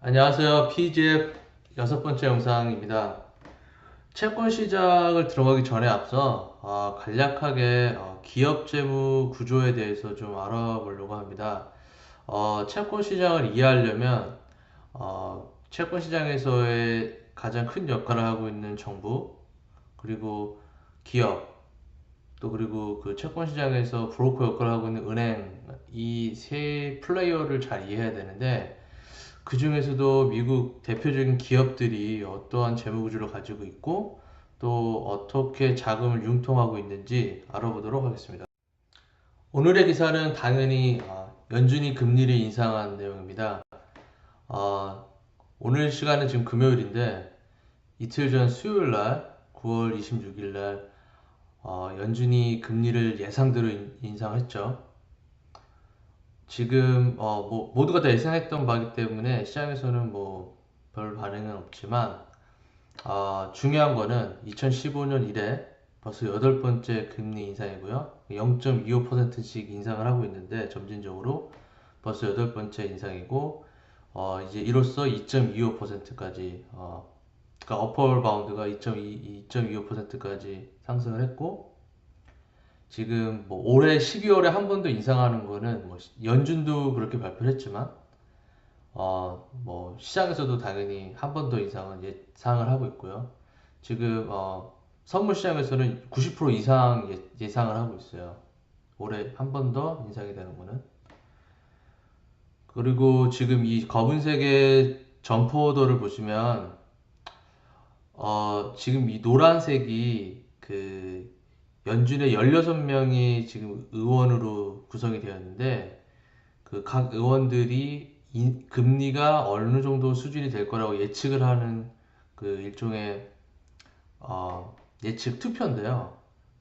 안녕하세요. PGF 여섯 번째 영상입니다. 채권 시장을 들어가기 전에 앞서 간략하게 기업 재무 구조에 대해서 좀 알아보려고 합니다. 채권 시장을 이해하려면 채권 시장에서의 가장 큰 역할을 하고 있는 정부, 그리고 기업, 또 그리고 그 채권 시장에서 브로커 역할을 하고 있는 은행, 이 세 플레이어를 잘 이해해야 되는데, 그 중에서도 미국 대표적인 기업들이 어떠한 재무 구조를 가지고 있고 또 어떻게 자금을 융통하고 있는지 알아보도록 하겠습니다. 오늘의 기사는 당연히 연준이 금리를 인상한 내용입니다. 어, 오늘 시간은 지금 금요일인데 이틀 전 수요일 날 9월 26일 날 연준이 금리를 예상대로 인상했죠. 지금 뭐 모두가 다 예상했던 바이기 때문에 시장에서는 뭐 별 반응은 없지만 중요한 거는 2015년 이래 벌써 여덟 번째 금리 인상이고요. 0.25%씩 인상을 하고 있는데 점진적으로 벌써 여덟 번째 인상이고 이제 이로써 2.25%까지 그러니까 어퍼 바운드가 2.25%까지 상승을 했고 지금 뭐 올해 12월에 한 번 더 인상하는 거는 뭐 연준도 그렇게 발표를 했지만 뭐 시장에서도 당연히 한 번 더 이상은 예상을 하고 있고요. 지금 선물 시장에서는 90% 이상 예상을 하고 있어요. 올해 한 번 더 인상이 되는 거는. 그리고 지금 이 검은색의 점포도를 보시면 지금 이 노란색이 그 연준의 16명이 지금 의원으로 구성이 되었는데 그 각 의원들이 금리가 어느 정도 수준이 될 거라고 예측을 하는 그 일종의 예측 투표인데요.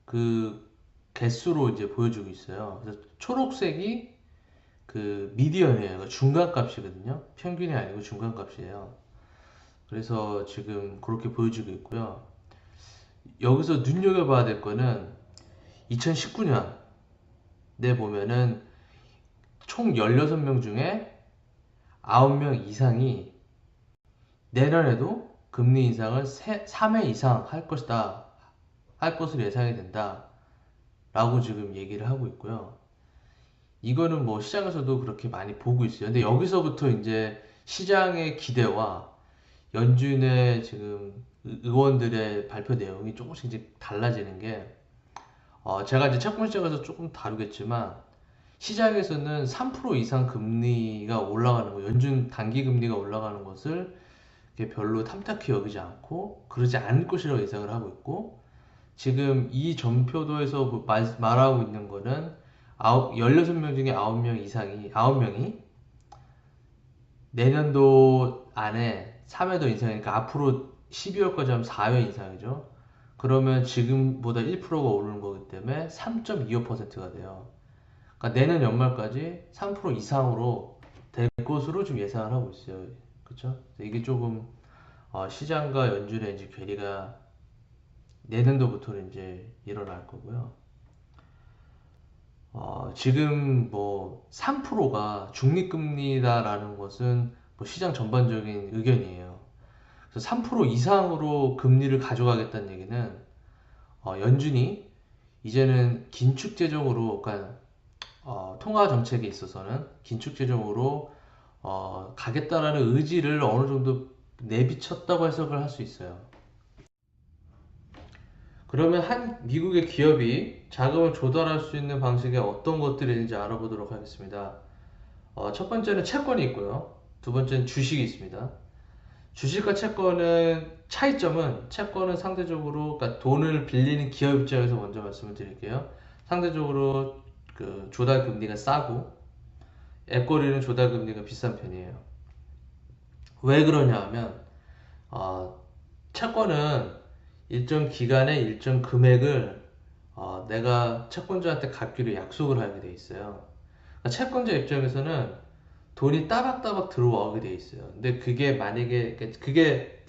그 개수로 이제 보여주고 있어요. 그래서 초록색이 그 미디언이에요. 그러니까 중간값이거든요. 평균이 아니고 중간값이에요. 그래서 지금 그렇게 보여주고 있고요. 여기서 눈여겨봐야 될 거는 2019년에 보면은 총 16명 중에 9명 이상이 내년에도 금리 인상을 3회 이상 할 것이다. 할 것으로 예상이 된다. 라고 지금 얘기를 하고 있고요. 이거는 뭐 시장에서도 그렇게 많이 보고 있어요. 근데 여기서부터 이제 시장의 기대와 연준의 지금 의원들의 발표 내용이 조금씩 이제 달라지는 게, 제가 이제 채권 시장에서 조금 다루겠지만, 시장에서는 3% 이상 금리가 올라가는 거, 연준 단기 금리가 올라가는 것을 별로 탐탁히 여기지 않고, 그러지 않을 것이라고 예상을 하고 있고, 지금 이 전표도에서 말하고 있는 거는 16명 중에 9명 이상이, 9명이 내년도 안에 3회 더 인상이니까 앞으로 12월까지 하면 4회 인상이죠. 그러면 지금보다 1%가 오르는 거기 때문에 3.25%가 돼요. 그러니까 내년 연말까지 3% 이상으로 될 것으로 좀 예상을 하고 있어요. 그렇죠? 이게 조금 시장과 연준의 이제 괴리가 내년도부터는 이제 일어날 거고요. 지금 뭐 3%가 중립금리다라는 것은 뭐 시장 전반적인 의견이에요. 그래서 3% 이상으로 금리를 가져가겠다는 얘기는 연준이 이제는 긴축 재정으로, 그러니까 통화 정책에 있어서는 긴축 재정으로 가겠다라는 의지를 어느 정도 내비쳤다고 해석을 할 수 있어요. 그러면 한 미국의 기업이 자금을 조달할 수 있는 방식에 어떤 것들이 있는지 알아보도록 하겠습니다. 첫 번째는 채권이 있고요. 두 번째는 주식이 있습니다. 주식과 채권은 차이점은, 채권은 상대적으로, 그러니까 돈을 빌리는 기업 입장에서 먼저 말씀을 드릴게요. 상대적으로 그 조달 금리가 싸고 에코리는 조달 금리가 비싼 편이에요. 왜 그러냐 하면 채권은 일정 기간에 일정 금액을 내가 채권자한테 갚기로 약속을 하게 돼 있어요. 그러니까 채권자 입장에서는 돈이 따박따박 들어오게 돼 있어요. 근데 그게 만약에 그게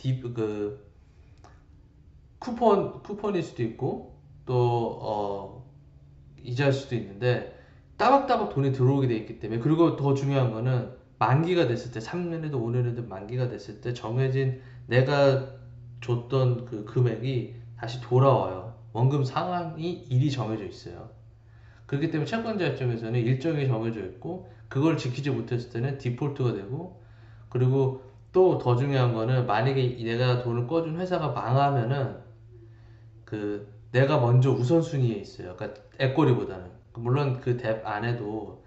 쿠폰일 수도 있고 또 이자일 수도 있는데 따박따박 돈이 들어오게 돼 있기 때문에, 그리고 더 중요한 거는 만기가 됐을 때 3년이든 5년이든 만기가 됐을 때 정해진 내가 줬던 그 금액이 다시 돌아와요. 원금 상한이 일이 정해져 있어요. 그렇기 때문에 채권자 입장에서는 일정이 정해져 있고 그걸 지키지 못했을 때는 디폴트가 되고, 그리고 또 더 중요한 거는 만약에 내가 돈을 꿔준 회사가 망하면은 그 내가 먼저 우선순위에 있어요. 그러니까 에코리보다는. 물론 그 뎁 안에도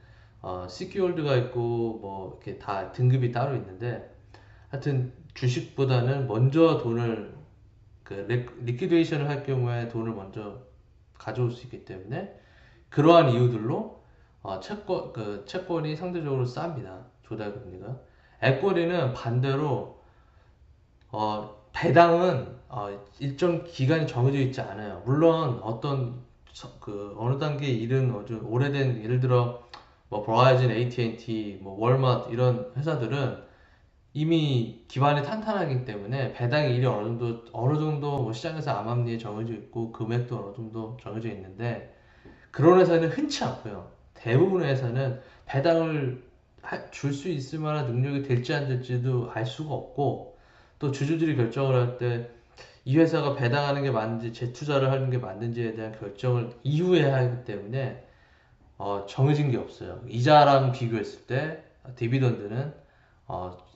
시큐홀드가 있고 뭐 이렇게 다 등급이 따로 있는데, 하여튼 주식보다는 먼저 돈을 그 리퀴데이션을 할 경우에 돈을 먼저 가져올 수 있기 때문에 그러한 이유들로 채권이 상대적으로 쌉니다. 조달 금리가. 에코리는 반대로 배당은 일정 기간이 정해져 있지 않아요. 물론 그 어느 단계에 이른 아주 오래된, 예를 들어 뭐 버라이즌, AT&T, 뭐 월마트 이런 회사들은 이미 기반이 탄탄하기 때문에 배당 일이 어느 정도 뭐 시장에서 암암리에 정해져 있고 금액도 어느 정도 정해져 있는데, 그런 회사는 흔치 않고요. 대부분의 회사는 배당을 줄 수 있을 만한 능력이 될지 안 될지도 알 수가 없고, 또 주주들이 결정을 할 때 이 회사가 배당하는 게 맞는지 재투자를 하는 게 맞는지에 대한 결정을 이후에 하기 때문에 정해진 게 없어요. 이자랑 비교했을 때 디비던드는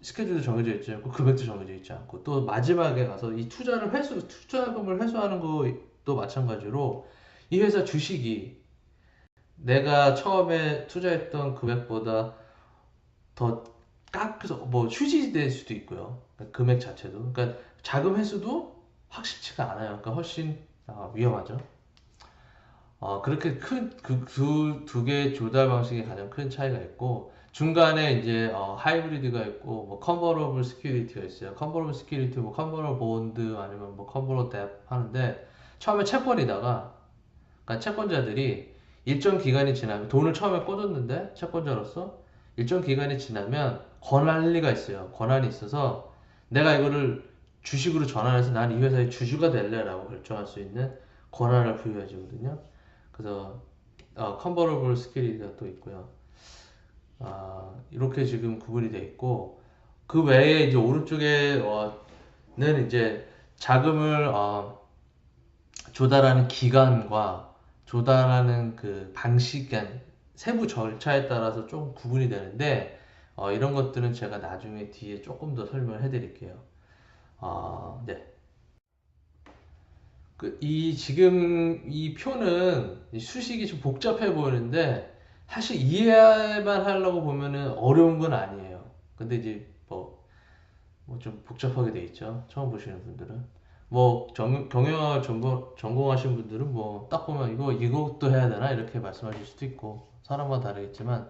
스케줄도 정해져 있지 않고 금액도 정해져 있지 않고, 또 마지막에 가서 이 투자금을 회수하는 것도 마찬가지로 이 회사 주식이 내가 처음에 투자했던 금액보다 더 깎여서 뭐 휴지될 수도 있고요. 그러니까 금액 자체도. 그러니까 자금 회수도 확실치가 않아요. 그러니까 훨씬 위험하죠. 그렇게 두 개의 조달 방식이 가장 큰 차이가 있고, 중간에 이제 하이브리드가 있고 뭐 컨버러블 시큐리티가 있어요. 컨버러블 시큐리티, 뭐 컨버러블 본드 아니면 뭐 컨버러블 뎁 하는데, 처음에 채권이다가, 그러니까 채권자들이 일정 기간이 지나면 돈을 처음에 꿔줬는데 채권자로서 일정 기간이 지나면 권리가 있어요. 권한이 있어서 내가 이거를 주식으로 전환해서 난 이 회사의 주주가 될래라고 결정할 수 있는 권한을 부여해 주거든요. 그래서 컨버러블 스킬이가 또 있고요. 이렇게 지금 구분이 돼 있고, 그 외에 이제 오른쪽에는 이제 자금을 조달하는 기간과 조달하는 그 방식, 간 세부 절차에 따라서 좀 구분이 되는데, 이런 것들은 제가 나중에 뒤에 조금 더 설명을 해드릴게요. 네. 지금 이 표는 이 수식이 좀 복잡해 보이는데 사실 이해만 하려고 보면은 어려운 건 아니에요. 근데 이제 뭐 좀 복잡하게 돼 있죠. 처음 보시는 분들은. 뭐 경영학을 전공하신 분들은 뭐 딱 보면 이것도 해야 되나 이렇게 말씀하실 수도 있고, 사람마다 다르겠지만,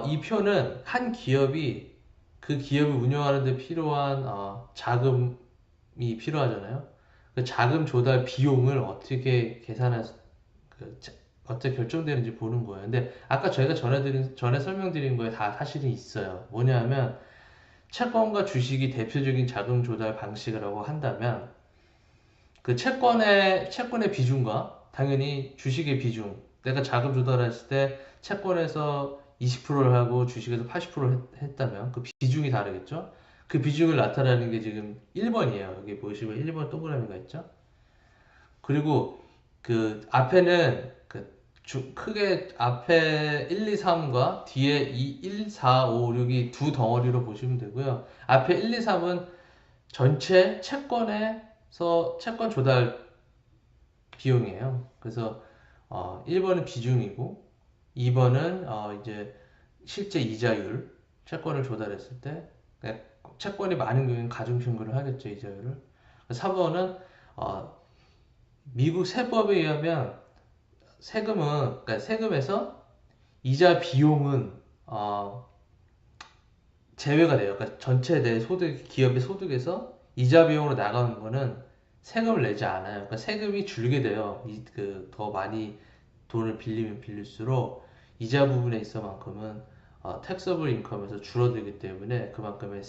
이 표는 한 기업이 그 기업을 운영하는 데 필요한 자금이 필요하잖아요. 그 자금 조달 비용을 어떻게 그, 어떻게 결정되는지 보는 거예요. 근데 아까 저희가 전에 설명드린 거에 다 사실은 있어요. 뭐냐면, 채권과 주식이 대표적인 자금 조달 방식이라고 한다면, 그 채권의 비중과 당연히 주식의 비중, 내가 자금 조달했을 때 채권에서 20%를 하고 주식에서 80%를 했다면 그 비중이 다르겠죠? 그 비중을 나타내는 게 지금 1번이에요. 여기 보시면 1번 동그라미가 있죠? 그리고 그 앞에는 크게 앞에 1, 2, 3과 뒤에 1, 4, 5, 6이 두 덩어리로 보시면 되고요. 앞에 1, 2, 3은 전체 채권 조달 비용이에요. 그래서 1번은 비중이고, 2번은 이제 실제 이자율, 채권을 조달했을 때 그러니까 채권이 많은 경우에는 가중평균을 하겠죠, 이자율을. 3번은 미국 세법에 의하면 그러니까 세금에서 이자 비용은 제외가 돼요. 그러니까 전체 내 기업의 소득에서 이자 비용으로 나가는 거는 세금을 내지 않아요. 그러니까 세금이 줄게 돼요. 더 많이 돈을 빌리면 빌릴수록 이자 부분에 있어만큼은 taxable income에서 줄어들기 때문에 그만큼의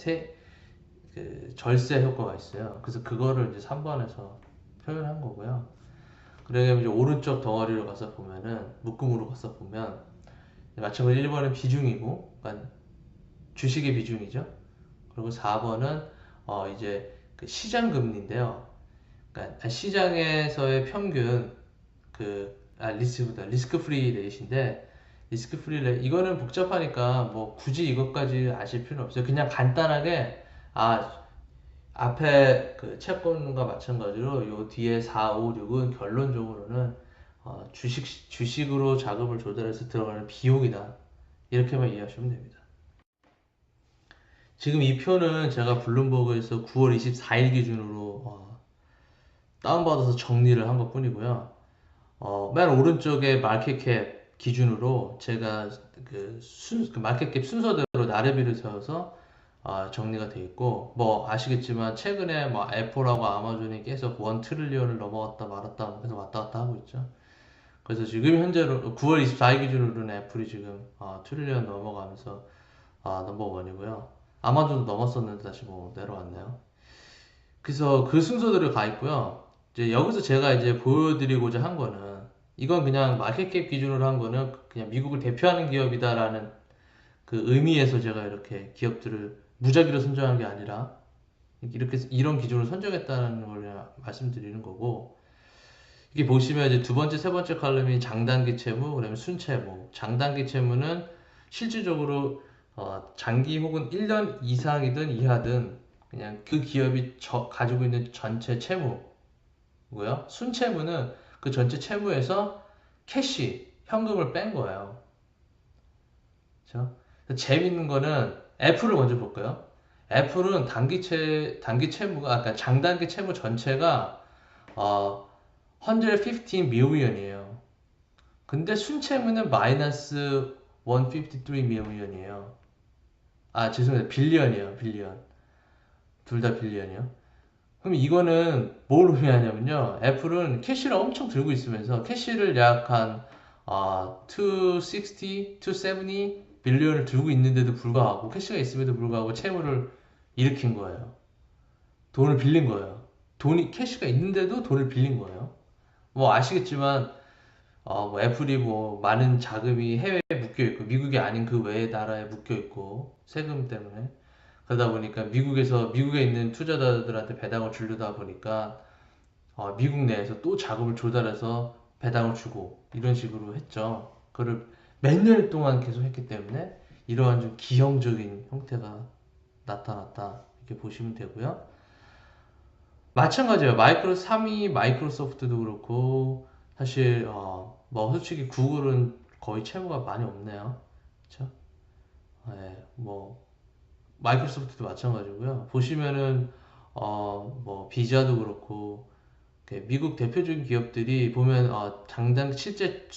절세 효과가 있어요. 그래서 그거를 이제 3번에서 표현한 거고요. 그러면 이제 오른쪽 덩어리로 가서 보면은, 묶음으로 가서 보면 마찬가지로 1번은 비중이고, 그러니까 주식의 비중이죠. 그리고 4번은 이제 그 시장 금리인데요. 그러니까 시장에서의 평균 리스크 프리 레이트인데, 리스크 프리 레이트 이거는 복잡하니까 뭐 굳이 이것까지 아실 필요는 없어요. 그냥 간단하게 앞에 그 채권과 마찬가지로 요 뒤에 4, 5, 6은 결론적으로는 주식으로 자금을 조달해서 들어가는 비용이다. 이렇게만 이해하시면 됩니다. 지금 이 표는 제가 블룸버그에서 9월 24일 기준으로 다운받아서 정리를 한 것 뿐이고요. 맨 오른쪽에 마켓캡 기준으로 제가 그 마켓캡 순서대로 나래비를 세워서 정리가 돼 있고, 뭐 아시겠지만 최근에 뭐 애플하고 아마존이 계속 1 트릴리언을 넘어갔다 말았다 계속 왔다 갔다 하고 있죠. 그래서 지금 현재로 9월 24일 기준으로는 애플이 지금 트릴리언 넘어가면서 넘버원이고요. 아마존도 넘었었는데 다시 뭐 내려왔네요. 그래서 그 순서대로 가 있고요. 이제 여기서 제가 이제 보여드리고자 한 거는, 이건 그냥 마켓캡 기준으로 한 거는 그냥 미국을 대표하는 기업이다라는 그 의미에서 제가 이렇게 기업들을 무작위로 선정한 게 아니라 이렇게 이런 기준으로 선정했다는 걸 그냥 말씀드리는 거고, 이게 보시면 이제 두 번째, 세 번째 칼럼이 장단기 채무, 그다음에 순채무. 장단기 채무는 실질적으로 장기 혹은 1년 이상이든 이하든 그냥 그 기업이 가지고 있는 전체 채무고요. 순채무는 그 전체 채무에서 캐시, 현금을 뺀 거예요. 그렇죠? 재밌는 거는 애플을 먼저 볼까요? 애플은 단기 채무가, 아까 장단기 채무 전체가 115 million이에요. 근데 순채무는 마이너스 153 million이에요. 죄송해요. 빌리언이에요. 빌리언. 둘 다 빌리언이요. 그럼 이거는 뭘 의미하냐면요. 애플은 캐시를 엄청 들고 있으면서 캐시를 약 한 260, 270 빌리언을 들고 있는데도 불구하고, 캐시가 있음에도 불구하고 채무를 일으킨 거예요. 돈을 빌린 거예요. 캐시가 있는데도 돈을 빌린 거예요. 뭐 아시겠지만 뭐 애플이 뭐 많은 자금이 해외에 묶여 있고 미국이 아닌 그 외의 나라에 묶여 있고 세금 때문에, 그러다 보니까 미국에 있는 투자자들한테 배당을 주려다 보니까 미국 내에서 또 자금을 조달해서 배당을 주고 이런 식으로 했죠. 그걸 몇 년 동안 계속 했기 때문에 이러한 좀 기형적인 형태가 나타났다, 이렇게 보시면 되고요. 마찬가지예요. 3위 마이크로소프트도 그렇고, 사실 뭐 솔직히 구글은 거의 채무가 많이 없네요. 그렇죠? 네, 뭐 마이크로소프트도 마찬가지고요. 보시면은 뭐 비자도 그렇고, 미국 대표적인 기업들이 보면 당장 실제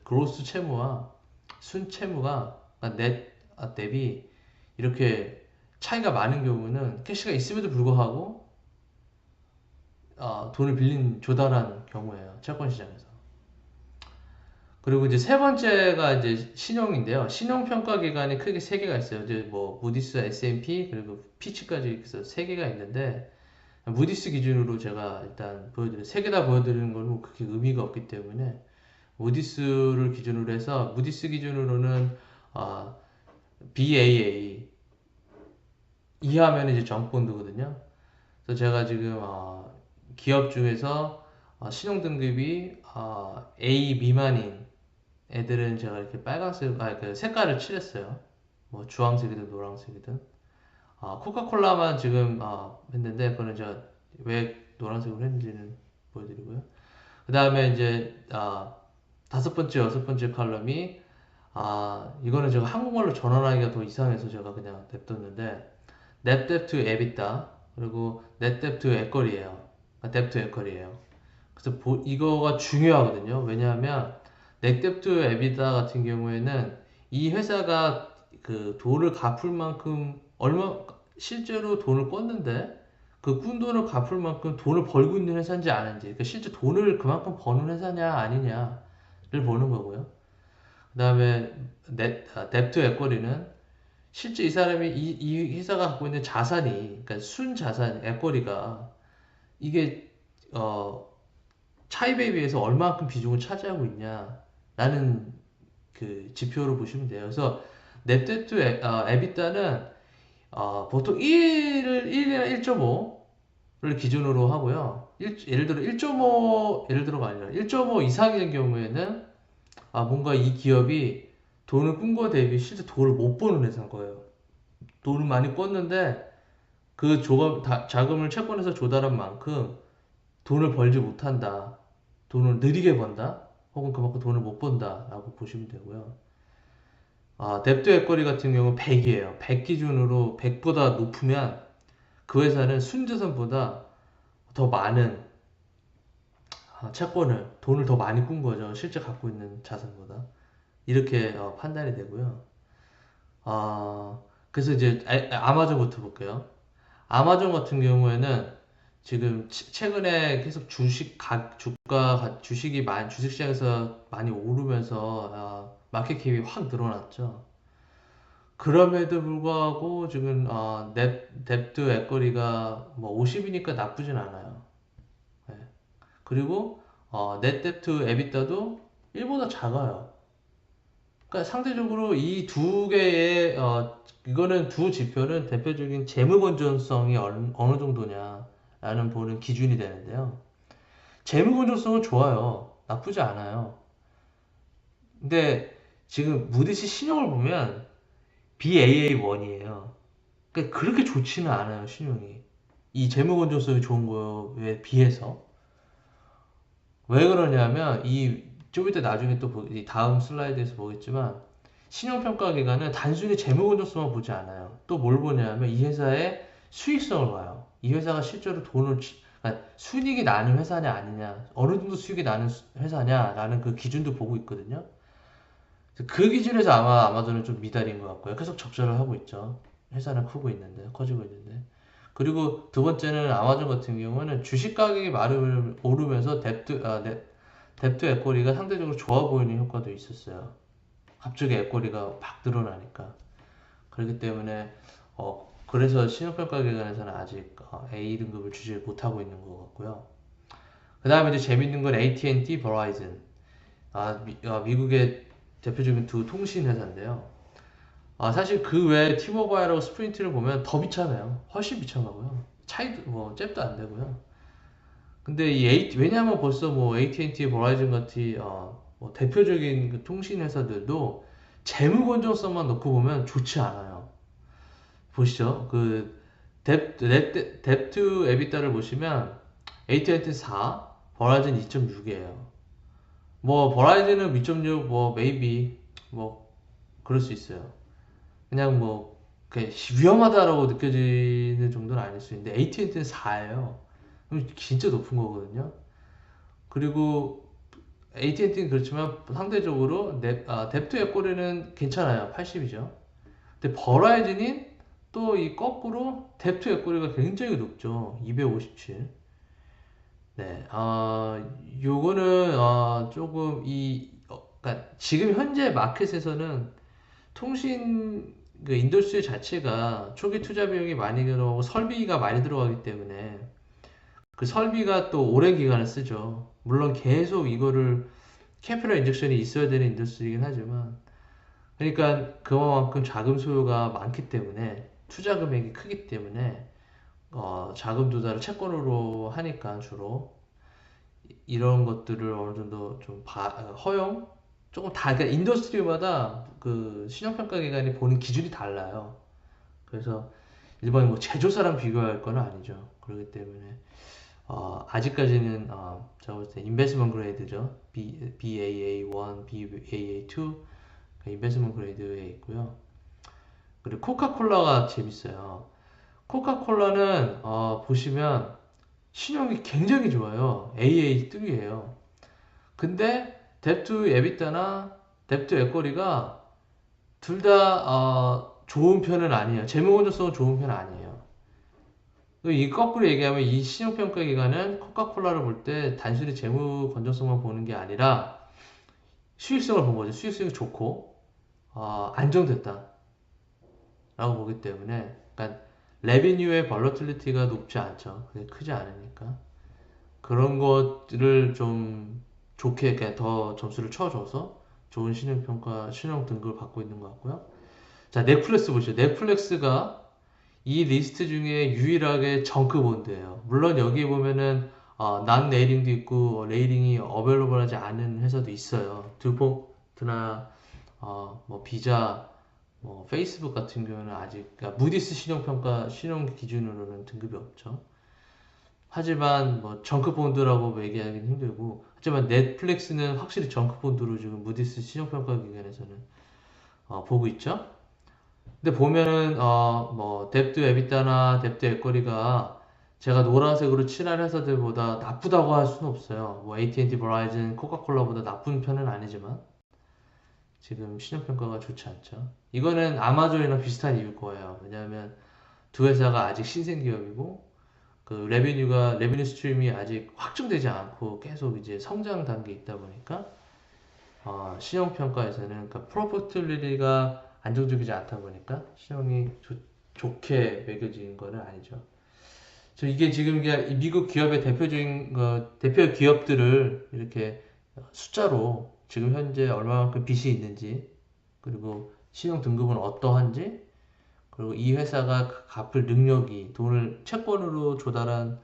그로스 채무와 순 채무가 넷 대비 이렇게 차이가 많은 경우는 캐시가 있음에도 불구하고 돈을 조달한 경우예요. 채권 시장에서. 그리고 이제 세 번째가 이제 신용인데요. 신용 평가 기관이 크게 세 개가 있어요. 이제 뭐 무디스, S&P 그리고 피치까지 해서 세 개가 있는데, 무디스 기준으로 제가 일단 세 개 다 보여드리는 건 뭐 그렇게 의미가 없기 때문에 무디스를 기준으로 해서, 무디스 기준으로는 BAA 이하면 이제 정본드거든요. 그래서 제가 지금 기업 중에서 신용 등급이 A 미만인 애들은 제가 이렇게 빨간색, 그 색깔을 칠했어요. 뭐 주황색이든 노란색이든. 코카콜라만 지금 했는데, 그거는 제가 왜 노란색으로 했는지는 보여드리고요. 그 다음에 이제 다섯 번째, 여섯 번째 칼럼이 이거는 제가 한국말로 전환하기가 더 이상해서 제가 그냥 냅뒀는데, net debt to EBITDA 그리고 net debt to equity예요. debt to equity예요. 그래서 이거가 중요하거든요. 왜냐하면 net debt to EBITDA 같은 경우에는 이 회사가 그 돈을 갚을 만큼 실제로 돈을 꿨는데 그 꾼 돈을 갚을 만큼 돈을 벌고 있는 회사인지 아닌지, 그러니까 실제 돈을 그만큼 버는 회사냐 아니냐를 보는 거고요. 그 다음에 debt to equity는 실제 이 사람이 이 회사가 갖고 있는 자산이, 그러니까 순자산 에쿼리가 이게 차입에 비해서 얼마만큼 비중을 차지하고 있냐라는 그 지표로 보시면 돼요. 그래서 넷데트 에비타는 보통 1이나 1.5를 기준으로 하고요. 예를 들어 1.5, 예를 들어가 아니라 1.5 이상인 경우에는 뭔가 이 기업이 돈을 꾼 거 대비 실제 돈을 못 버는 회사인 거예요. 돈을 많이 꿨는데 그 자금을 채권에서 조달한 만큼 돈을 벌지 못한다. 돈을 느리게 번다. 혹은 그만큼 돈을 못 번다. 라고 보시면 되고요. 뎁트 앳거리 같은 경우는 100이에요. 100 기준으로 100보다 높으면 그 회사는 순자산보다 더 많은 채권을, 돈을 더 많이 꾼 거죠. 실제 갖고 있는 자산보다. 이렇게 판단이 되고요. 그래서 이제 아마존부터 볼게요. 아마존 같은 경우에는 지금 최근에 계속 주식이 주식시장에서 많이 오르면서 마켓캡이 확 늘어났죠. 그럼에도 불구하고 지금 뎁트 앳거리가 뭐 50이니까 나쁘진 않아요. 네. 그리고 넷 뎁트 에비타도 1보다 작아요. 그러니까 상대적으로 이 두 개의 이거는 두 지표는 대표적인 재무 건전성이 어느 정도냐라는 보는 기준이 되는데요. 재무 건전성은 좋아요. 나쁘지 않아요. 근데 지금 무디스 신용을 보면 Baa1이에요. 그러니까 그렇게 좋지는 않아요, 신용이. 이 재무 건전성이 좋은 거에 비해서. 왜 그러냐면 좀 이따 나중에 또 이 다음 슬라이드에서 보겠지만 신용평가 기관은 단순히 재무 건전성만 보지 않아요. 또 뭘 보냐면 이 회사의 수익성을 봐요. 이 회사가 실제로 그러니까 순이익이 나는 회사냐 아니냐, 어느 정도 수익이 나는 회사냐라는 그 기준도 보고 있거든요. 그 기준에서 아마 아마존은 좀 미달인 것 같고요. 계속 적자를 하고 있죠. 회사는 크고 있는데, 커지고 있는데. 그리고 두 번째는 아마존 같은 경우는 주식 가격이 오르면서 뎁트 에코리가 상대적으로 좋아 보이는 효과도 있었어요. 갑자기 에코리가 막 늘어나니까. 그렇기 때문에 그래서 신용평가기관에서는 아직 A 등급을 주지 못하고 있는 것 같고요. 그 다음에 이제 재밌는 건 AT&T, 버라이즌. 미국의 대표적인 두 통신 회사인데요. 사실 그 외에 티모바일하고 스프린트를 보면 더 비참해요. 훨씬 비참하고요. 차이도 뭐 잽도 안 되고요. 근데 왜냐하면 벌써 뭐 AT&T, 버라이즌 같은 뭐 대표적인 그 통신 회사들도 재무 건전성만 놓고 보면 좋지 않아요. 보시죠. 그 뎁트 에비타를 보시면 AT&T 4, 버라이즌 2.6이에요. 뭐 버라이즌은 2.6, 뭐 메이비 뭐 그럴 수 있어요. 그냥 뭐 위험하다라고 느껴지는 정도는 아닐 수 있는데 AT&T는 4예요. 그럼 진짜 높은 거거든요. 그리고 AT&T는 그렇지만 상대적으로 뎁트 앳거리는 괜찮아요. 80이죠. 근데 버라이즌이 또 이 거꾸로 뎁트 앳거리가 굉장히 높죠. 257. 네, 요거는 조금 그러니까 지금 현재 마켓에서는 통신 그 인더스트리 자체가 초기 투자 비용이 많이 들어가고 설비가 많이 들어가기 때문에 그 설비가 또 오랜 기간을 쓰죠. 물론 계속 이거를 캐피럴 인젝션이 있어야 되는 인더스트리이긴 하지만 그러니까 그만큼 자금 소요가 많기 때문에 투자 금액이 크기 때문에 자금 조달을 채권으로 하니까 주로 이런 것들을 어느 정도 좀 허용 조금 그러니까 인더스트리마다 그 신용평가 기관이 보는 기준이 달라요. 그래서 일반 뭐 제조사랑 비교할 건 아니죠. 그렇기 때문에 아직까지는 제가 볼 때 인베스트먼트 그레이드죠. BAA1, BAA2 인베스트먼트 그레이드에 있고요. 그리고 코카콜라가 재밌어요. 코카콜라는 보시면 신용이 굉장히 좋아요. AA3예요. 근데 뎁트 에비타나 뎁트 앳거리가 둘 다 좋은 편은 아니에요. 재무 건전성은 좋은 편 아니에요. 이 거꾸로 얘기하면 이 신용평가 기관은 코카콜라를 볼 때 단순히 재무 건전성만 보는 게 아니라 수익성을 본 거죠. 수익성이 좋고 안정됐다 라고 보기 때문에 그러니까 레비뉴의 벌러틀리티가 높지 않죠. 그게 크지 않으니까 그런 것들을 좀 좋게 더 점수를 쳐줘서 좋은 신용평가, 신용 등급을 받고 있는 것 같고요. 자, 넷플릭스 보시죠. 넷플릭스가 이 리스트 중에 유일하게 정크본드예요. 물론 여기 보면은 난 레이팅도 있고 레이팅이 어벨러블하지 않은 회사도 있어요. 두포트나 뭐 비자, 뭐 페이스북 같은 경우는 아직 그러니까 무디스 신용평가 신용 기준으로는 등급이 없죠. 하지만 뭐 정크본드라고 얘기하기는 힘들고 하지만 넷플릭스는 확실히 정크본드로 지금 무디스 신용평가 기관에서는 보고 있죠. 근데 보면은 뭐 뎁트 에비타나 뎁트 에쿼리가 제가 노란색으로 칠한 회사들보다 나쁘다고 할 수는 없어요. 뭐 AT&T, 버라이즌, 코카콜라보다 나쁜 편은 아니지만 지금 신용평가가 좋지 않죠. 이거는 아마존이랑 비슷한 이유일 거예요. 왜냐하면 두 회사가 아직 신생 기업이고 그 레비뉴 스트림이 아직 확정되지 않고 계속 이제 성장 단계에 있다 보니까 신용평가에서는 그러니까 프로포트리가 안정적이지 않다 보니까 신용이 좋게 매겨지는 거는 아니죠. 이게 지금 이게 미국 기업의 대표적인 대표 기업들을 이렇게 숫자로 지금 현재 얼마만큼 빚이 있는지 그리고 신용 등급은 어떠한지 그리고 이 회사가 갚을 능력이 돈을 채권으로 조달한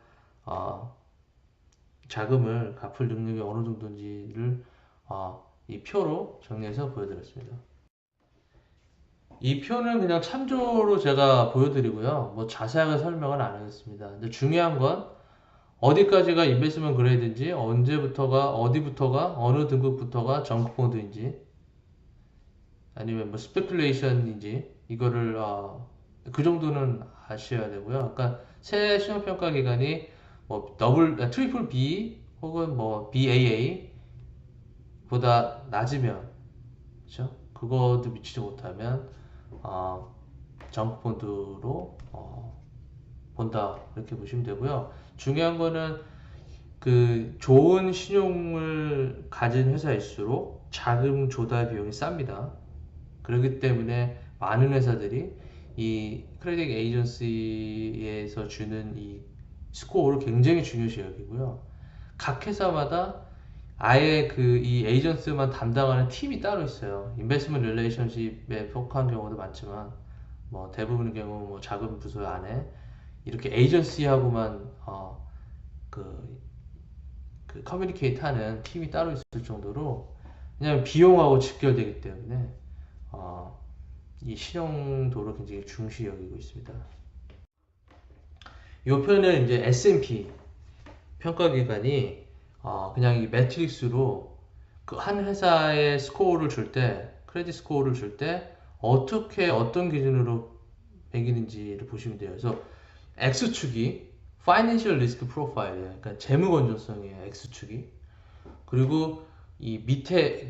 자금을 갚을 능력이 어느 정도인지를 이 표로 정리해서 보여드렸습니다. 이 표는 그냥 참조로 제가 보여드리고요. 뭐 자세하게 설명은 안 하겠습니다. 근데 중요한 건 어디까지가 인베스트먼트 그레이드인지 언제부터가 어디부터가 어느 등급부터가 정크본드인지 아니면 뭐 스페큘레이션인지 이거를 그 정도는 아셔야 되고요. 그러니까 새 신용평가 기관이 뭐 트리플 B 혹은 뭐 BAA 보다 낮으면 그렇죠? 그것도 미치지 못하면 정크본드로 본다 이렇게 보시면 되고요. 중요한 거는 그 좋은 신용을 가진 회사일수록 자금 조달 비용이 쌉니다. 그렇기 때문에 많은 회사들이 이 크레딧 에이전시에서 주는 이 스코어를 굉장히 중요시 여기고요. 각 회사마다 아예 그 이 에이전스만 담당하는 팀이 따로 있어요. 인베스트먼트 릴레이션십에 속한 경우도 많지만 뭐 대부분의 경우 뭐 자금 부서 안에 이렇게 에이전시하고만 그, 그 커뮤니케이트 하는 팀이 따로 있을 정도로 왜냐면 비용하고 직결되기 때문에 이 신용도를 굉장히 중시 여기고 있습니다. 이 표는 이제 S&P 평가기관이 그냥 이 매트릭스로 그 한 회사의 스코어를 줄 때, 크레딧 스코어를 줄 때 어떻게 어떤 기준으로 매기는지를 보시면 돼요. 그래서 X축이 Financial Risk Profile이에요. 그러니까 재무 건전성이에요. X축이. 그리고 이 밑에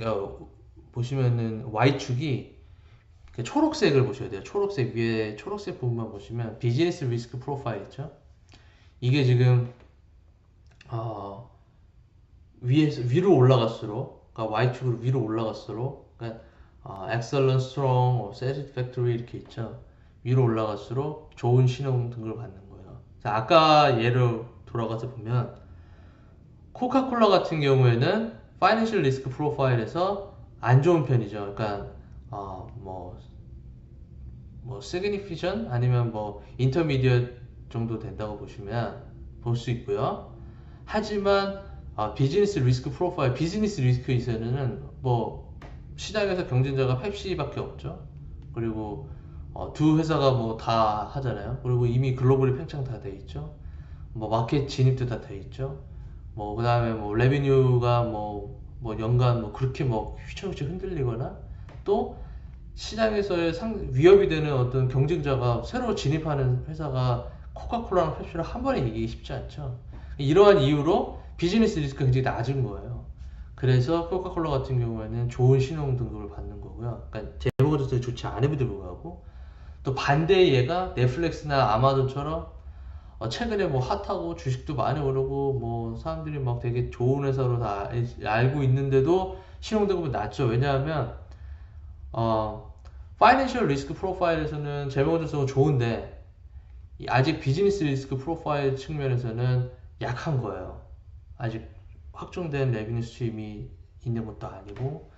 보시면은 Y축이 초록색을 보셔야 돼요. 초록색 위에 초록색 부분만 보시면 비즈니스 리스크 프로파일 있죠. 이게 지금 위에서 위로 올라갈수록, 그러니까 Y축으로 위로 올라갈수록, 그러니까 excellent, strong, satisfactory 이렇게 있죠. 위로 올라갈수록 좋은 신용 등급을 받는 거예요. 자, 아까 예로 돌아가서 보면 코카콜라 같은 경우에는 파이낸셜 리스크 프로파일에서 안 좋은 편이죠. 그러니까 뭐 significant 아니면 뭐 intermediate 정도 된다고 보시면 볼 수 있고요. 하지만 비즈니스 리스크 프로파일, 비즈니스 리스크에서는 뭐 시장에서 경쟁자가 펩시밖에 없죠. 그리고 두 회사가 뭐 다 하잖아요. 그리고 이미 글로벌이 팽창 다 돼 있죠. 뭐 마켓 진입도 다 돼 있죠. 뭐 그다음에 뭐 레비뉴가 뭐 연간 뭐 그렇게 뭐 휘청휘청 흔들리거나 또 시장에서의 위협이 되는 어떤 경쟁자가 새로 진입하는 회사가 코카콜라랑 펩시를 한 번에 이기기 쉽지 않죠. 이러한 이유로 비즈니스 리스크가 굉장히 낮은 거예요. 그래서 코카콜라 같은 경우에는 좋은 신용 등급을 받는 거고요. 그러니까 재무가 좋지 않음에도 불구하고 또 반대의 얘가 넷플릭스나 아마존처럼 최근에 뭐 핫하고 주식도 많이 오르고 뭐 사람들이 막 되게 좋은 회사로 다 알고 있는데도 신용 등급이 낮죠. 왜냐하면 파이낸셜 리스크 프로파일에서는 재무건전성은 좋은데 아직 비즈니스 리스크 프로파일 측면에서는 약한 거예요. 아직 확정된 레비뉴 스트림이 있는 것도 아니고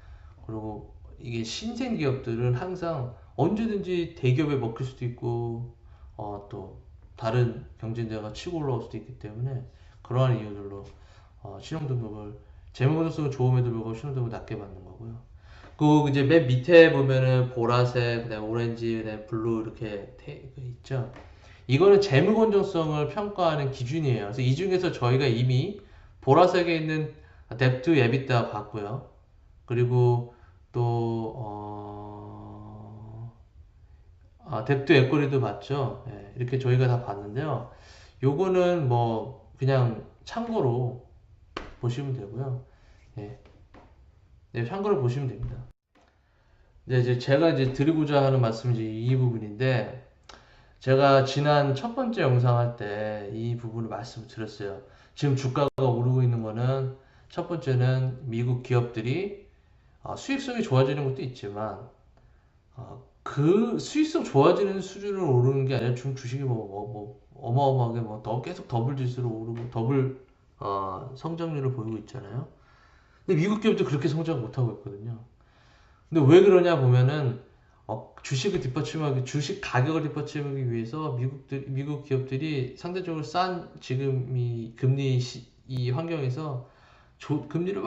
그리고 이게 신생 기업들은 항상 언제든지 대기업에 먹힐 수도 있고, 또 다른 경쟁자가 치고 올라올 수도 있기 때문에 그러한 이유들로 신용등급을 재무건전성은 좋음에도 불구하고 신용등급을 낮게 받는 거고요. 그 이제 맨 밑에 보면은 보라색, 그다음에 오렌지, 그다음에 블루 이렇게 있죠. 이거는 재무 건전성을 평가하는 기준이에요. 그래서 이 중에서 저희가 이미 보라색에 있는 뎁트 에비타 봤고요. 그리고 또 뎁트 에쿼리도 봤죠. 예, 이렇게 저희가 다 봤는데요. 요거는 뭐 그냥 참고로 보시면 되고요. 예, 네, 참고로 보시면 됩니다. 이제 제가 이제 드리고자 하는 말씀이 이 부분인데, 제가 지난 첫 번째 영상 할 때 이 부분을 말씀을 드렸어요. 지금 주가가 오르고 있는 거는 첫 번째는 미국 기업들이 수익성이 좋아지는 것도 있지만 그 수익성 좋아지는 수준으로 오르는 게 아니라 지금 주식이 뭐 어마어마하게 계속 더블 지수로 오르고 더블 성장률을 보이고 있잖아요. 근데 미국 기업도 그렇게 성장 못하고 있거든요. 근데 왜 그러냐 보면은 주식을 뒷받침하기, 주식 가격을 뒷받침하기 위해서 미국 기업들이 상대적으로 싼 지금 이 이 환경에서 금리를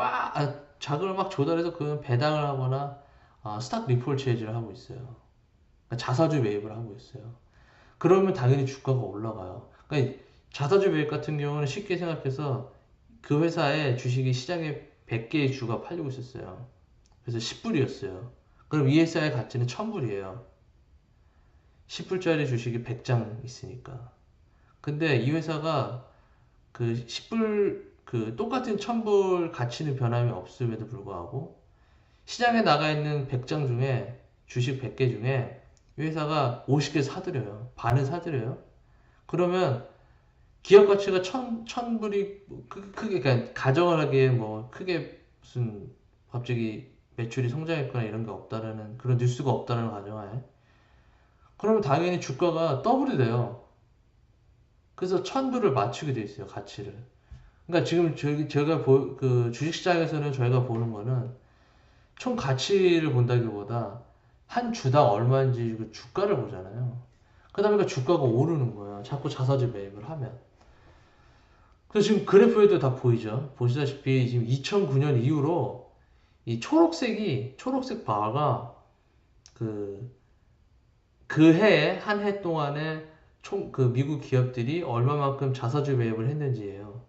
자금을 막 조달해서 그 배당을 하거나 스탁 리폴체이지를 하고 있어요. 그러니까 자사주 매입을 하고 있어요. 그러면 당연히 주가가 올라가요. 그러니까 자사주 매입 같은 경우는 쉽게 생각해서 그 회사의 주식이 시장에 100개의 주가 팔리고 있었어요. 그래서 10불이었어요. 그럼 이 회사의 가치는 1000불이에요. 10불짜리 주식이 100장 있으니까. 근데 이 회사가 그 10불, 그 똑같은 1000불 가치는 변함이 없음에도 불구하고 시장에 나가 있는 100장 중에, 주식 100개 중에 이 회사가 50개 사들여요. 반을 사들여요. 그러면 기업 가치가 1000불이 크게, 그러니까 가정을 하기에 뭐 크게 무슨 갑자기 매출이 성장했거나 이런 게 없다라는, 그런 뉴스가 없다라는 가정하에, 그러면 당연히 주가가 더블이 돼요. 그래서 1000불을 맞추게 돼 있어요, 가치를. 그러니까 지금 그 주식시장에서는 저희가 보는 거는 총 가치를 본다기보다 한 주당 얼마인지 그 주가를 보잖아요. 그러다 보니까 주가가 오르는 거예요. 자꾸 자사주 매입을 하면. 그래서 지금 그래프에도 다 보이죠. 보시다시피 지금 2009년 이후로 이 초록색 바가 그, 그 해에, 한 해 동안에 그 미국 기업들이 얼마만큼 자사주 매입을 했는지예요.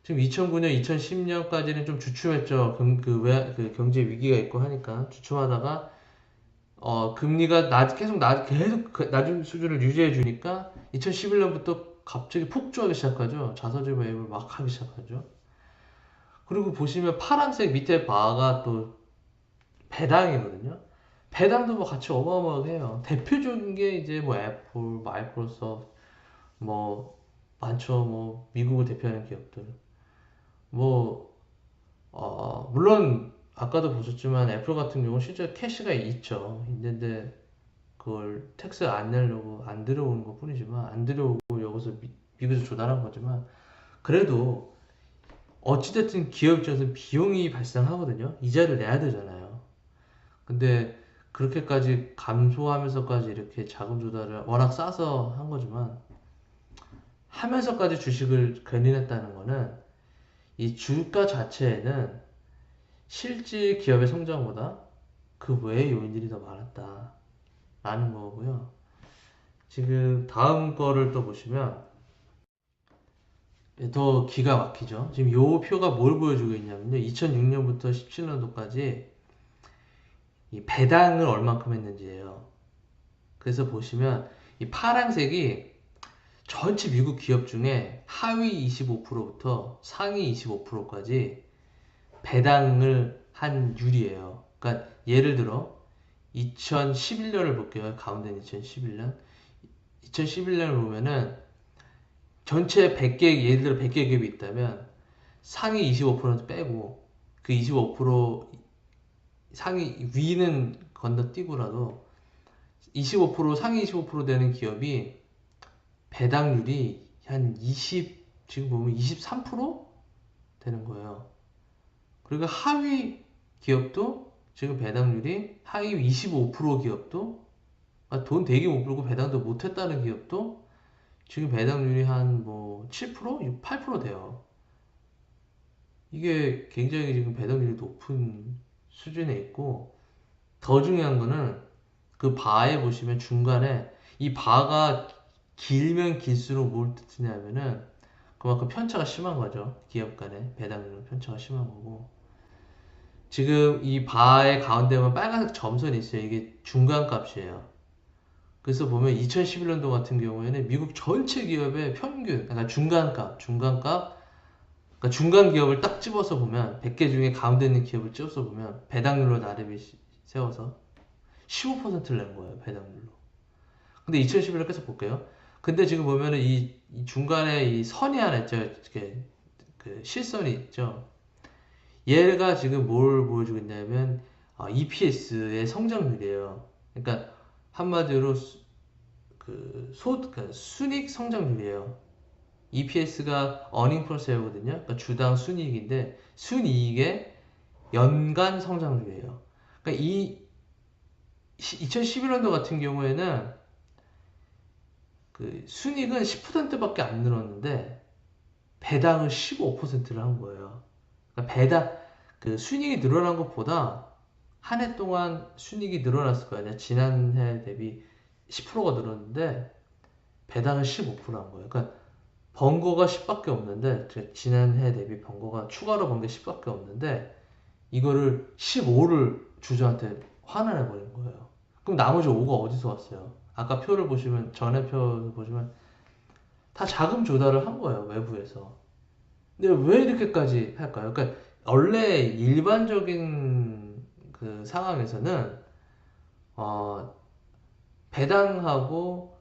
지금 2009년, 2010년까지는 좀 주춤했죠. 그 경제 위기가 있고 하니까 주춤하다가 금리가 계속 낮은 수준을 유지해 주니까 2011년부터 갑자기 폭주하기 시작하죠. 자사주 매입을 막 하기 시작하죠. 그리고 보시면 파란색 밑에 바가 또 배당이거든요. 배당도 뭐 같이 어마어마하게 해요. 대표적인 게 이제 뭐 애플, 마이크로소프트, 뭐 많죠. 뭐 미국을 대표하는 기업들. 뭐 물론 아까도 보셨지만 애플 같은 경우는 실제 캐시가 있는데 그걸 텍스 안 내려고 안 들여오는 것 뿐이지만, 안 들여오고 여기서 미국에서 조달한 거지만, 그래도 어찌됐든 기업 입장에서 비용이 발생하거든요. 이자를 내야 되잖아요. 근데 그렇게까지 감소하면서까지 이렇게 자금 조달을 워낙 싸서 한 거지만, 하면서까지 주식을 견인했다는 거는 이 주가 자체에는 실질 기업의 성장보다 그 외의 요인들이 더 많았다라는 거고요. 지금 다음 거를 또 보시면 더 기가 막히죠. 지금 요 표가 뭘 보여주고 있냐면요. 2006년부터 17년도까지 이 배당을 얼만큼 했는지예요. 그래서 보시면 이 파란색이 전체 미국 기업 중에 하위 25%부터 상위 25%까지 배당을 한 율이에요. 그러니까 예를 들어 2011년을 볼게요. 가운데는 2011년. 2011년을 보면은 전체 100개, 예를 들어 100개 기업이 있다면 상위 25%는 빼고 그 25% 상위 위는 건너뛰고라도 25% 상위 25% 되는 기업이 배당률이 한 20, 지금 보면 23% 되는 거예요. 그리고 하위 기업도 지금 배당률이 하위 25% 기업도 돈 되게 못 벌고 배당도 못 했다는 기업도 지금 배당률이 한 뭐 7%? 8% 돼요. 이게 굉장히 지금 배당률이 높은 수준에 있고, 더 중요한 거는 그 바에 보시면 중간에 이 바가 길면 길수록 뭘 뜻이냐면은 그만큼 편차가 심한 거죠. 기업 간의 배당률 편차가 심한 거고. 지금 이 바의 가운데만 빨간색 점선이 있어요. 이게 중간 값이에요. 그래서 보면 2011년도 같은 경우에는 미국 전체 기업의 평균, 그러니까 중간값, 그러니까 중간 기업을 딱 집어서 보면 100개 중에 가운데 있는 기업을 집어서 보면 배당률로 나름이 세워서 15%를 낸 거예요. 배당률로. 근데 2011년 계속 볼게요. 근데 지금 보면은 이 중간에 이 선이 하나 있죠. 이렇게 그 실선이 있죠. 얘가 지금 뭘 보여주고 있냐면 EPS의 성장률이에요. 그러니까 한마디로 그러니까 순익 성장률이에요. EPS가 earning per share거든요. 그러니까 주당 순이익인데 순이익의 연간 성장률이에요. 그러니까 이 2011년도 같은 경우에는 그 순이익은 10%밖에 안 늘었는데 배당을 15%를 한 거예요. 그러니까 그 순이익이 늘어난 것보다 한 해 동안 순이익이 늘어났을 거 아니야. 지난해 대비 10%가 늘었는데 배당을 15%한 거예요. 그러니까 번거가 10밖에 없는데 지난해 대비 번거가 추가로 번 게 10밖에 없는데 이거를 15를 주주한테 환원해 버린 거예요. 그럼 나머지 5가 어디서 왔어요? 아까 표를 보시면 전에 표 보시면 다 자금 조달을 한 거예요. 외부에서. 근데 왜 이렇게까지 할까요? 그러니까 원래 일반적인 그 상황에서는 어, 배당하고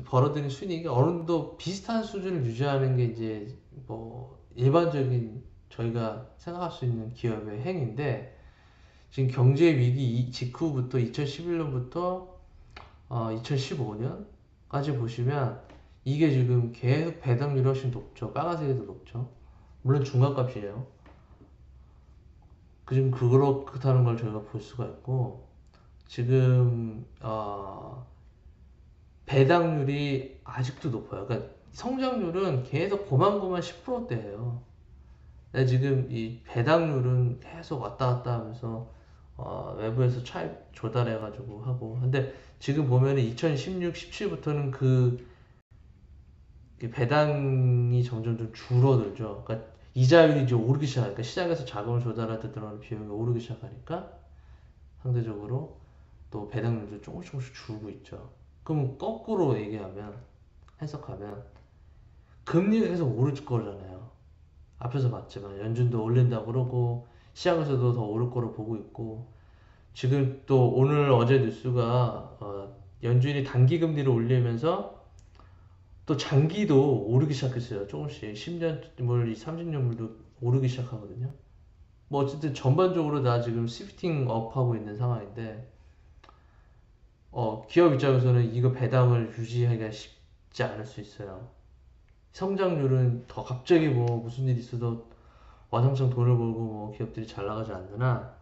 벌어들인 순이익이 어느 정도 비슷한 수준을 유지하는 게 이제 뭐 일반적인 저희가 생각할 수 있는 기업의 행위인데, 지금 경제 위기 직후부터 2011년부터 2015년까지 보시면 이게 지금 계속 배당률이 훨씬 높죠. 빨간색이 더 높죠. 물론 중간값이에요. 지금 그렇다는 걸 저희가 볼 수가 있고, 지금 배당률이 아직도 높아요. 그러니까 성장률은 계속 고만고만 10%대예요. 지금 이 배당률은 계속 왔다 갔다 하면서 외부에서 차입 조달해가지고 하고. 근데 지금 보면 2016, 17부터는 그 배당이 점점 좀 줄어들죠. 그러니까 이자율이 이제 오르기 시작하니까, 시장에서 자금을 조달할 때 들어가는 비용이 오르기 시작하니까 상대적으로 또 배당률도 조금씩 줄고 있죠. 그럼 거꾸로 얘기하면, 해석하면 금리가 계속 오를 거잖아요. 앞에서 봤지만 연준도 올린다고 그러고 시장에서도 더 오를 거로 보고 있고, 지금 또 오늘 어제 뉴스가 연준이 단기 금리를 올리면서 또 장기도 오르기 시작했어요. 조금씩 10년물, 30년물도 오르기 시작하거든요. 뭐 어쨌든 전반적으로 다 지금 시프팅 업 하고 있는 상황인데, 기업 입장에서는 이거 배당을 유지하기가 쉽지 않을 수 있어요. 성장률은 더 갑자기 뭐 무슨 일이 있어도 와장창 돈을 벌고 뭐 기업들이 잘 나가지 않느나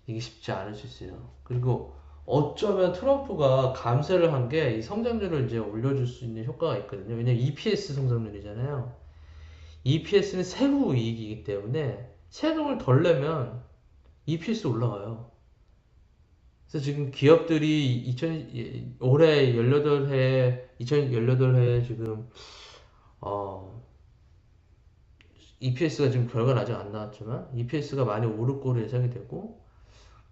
이게 쉽지 않을 수 있어요. 그리고 어쩌면 트럼프가 감세를 한 게 이 성장률을 이제 올려줄 수 있는 효과가 있거든요. 왜냐면 EPS 성장률이잖아요. EPS는 세후 이익이기 때문에 세금을 덜 내면 EPS 올라가요. 그래서 지금 기업들이 올해 2018해 지금 어, EPS가 지금 결과는 아직 안 나왔지만 EPS가 많이 오를 거로 예상이 되고,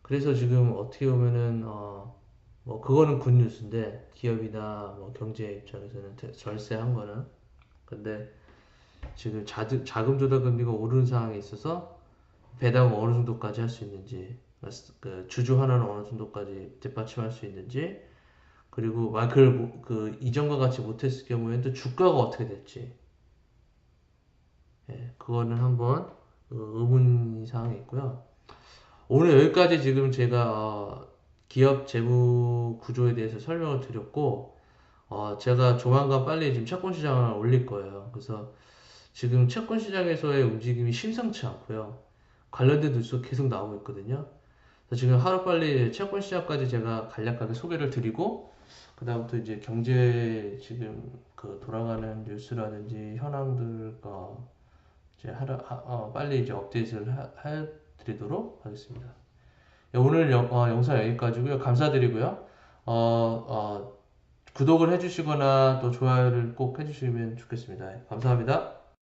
그래서 지금 어떻게 보면은 뭐 그거는 굿뉴스인데 기업이나 뭐 경제 입장에서는 절세한 거는. 근데 지금 자금 조달 금리가 오르는 상황에 있어서 배당 어느 정도까지 할 수 있는지, 그 주주 환원을 어느 정도까지 뒷받침할 수 있는지, 그리고 마이클 그 이전과 같이 못했을 경우에는 또 주가가 어떻게 될지, 그거는 한번 의문 사항이 있고요. 오늘 여기까지 지금 제가 기업 재무 구조에 대해서 설명을 드렸고, 제가 조만간 빨리 지금 채권 시장을 올릴 거예요. 그래서 지금 채권 시장에서의 움직임이 심상치 않고요. 관련된 뉴스가 계속 나오고 있거든요. 그래서 지금 하루빨리 채권 시장까지 제가 간략하게 소개를 드리고, 그다음부터 이제 경제 지금 그 돌아가는 뉴스라든지 현황들과 이제 빨리 이제 업데이트를 해드리도록 하겠습니다. 네, 오늘 영상 여기까지고요. 감사드리고요. 어, 구독을 해주시거나 또 좋아요를 꼭 해주시면 좋겠습니다. 감사합니다.